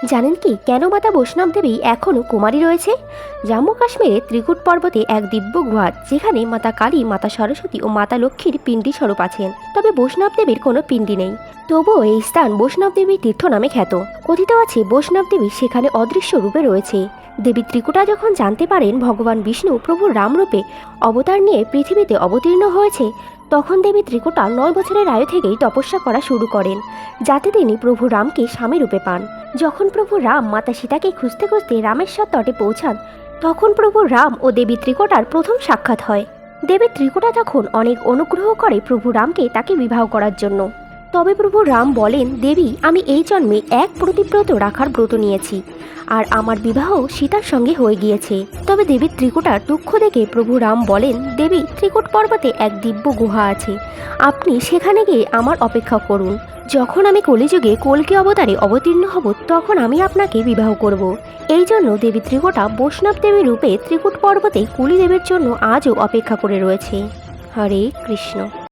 জানেন কি কেন মাতা বৈষ্ণব দেবী এখনও কুমারী রয়েছে? জম্মু কাশ্মীরে ত্রিকুট পর্বতে এক দিব্য গুহা, যেখানে মাতা কালী, মাতা সরস্বতী ও মাতা লক্ষ্মীর পিণ্ডি স্বরূপ আছেন। তবে বৈষ্ণব দেবীর কোনো পিণ্ডি নেই। তবুও এই স্থান বৈষ্ণব দেবীর তীর্থ নামে খ্যাত। কথিত আছে বৈষ্ণব দেবী সেখানে অদৃশ্য রূপে রয়েছে। দেবী ত্রিকুটা যখন জানতে পারেন ভগবান বিষ্ণু প্রভু রাম রূপে অবতার নিয়ে পৃথিবীতে অবতীর্ণ হয়েছে, তখন দেবী ত্রিকুটা 9 বছরের আয়ু থেকেই তপস্যা করা শুরু করেন, যাতে তিনি প্রভু রামকে স্বামী রূপে পান। যখন প্রভু রাম মাতা সীতাকে খুঁজতে খুঁজতে রামেশ্বর তটে পৌঁছান, তখন প্রভু রাম ও দেবী ত্রিকুটার প্রথম সাক্ষাৎ হয়। দেবী ত্রিকুটা তখন অনেক অনুগ্রহ করে প্রভু রামকে তাকে বিবাহ করার জন্য। তবে প্রভু রাম বলেন, দেবী, আমি এই জন্মে এক প্রতিব্রত রাখার ব্রত নিয়েছি, আর আমার বিবাহ সীতার সঙ্গে হয়ে গিয়েছে। তবে দেবী ত্রিকুটার দুঃখ দেখে প্রভু রাম বলেন, দেবী, ত্রিকুট পর্বতে এক দিব্য গুহা আছে, আপনি সেখানে গিয়ে আমার অপেক্ষা করুন। যখন আমি কলিযুগে কল্কি অবতারে অবতীর্ণ হব, তখন আমি আপনাকে বিবাহ করব। এই জন্য দেবী ত্রিকুটা বৈষ্ণব দেবী রূপে ত্রিকুট পর্বতে কুলি দেবের জন্য আজও অপেক্ষা করে রয়েছে। হরে কৃষ্ণ।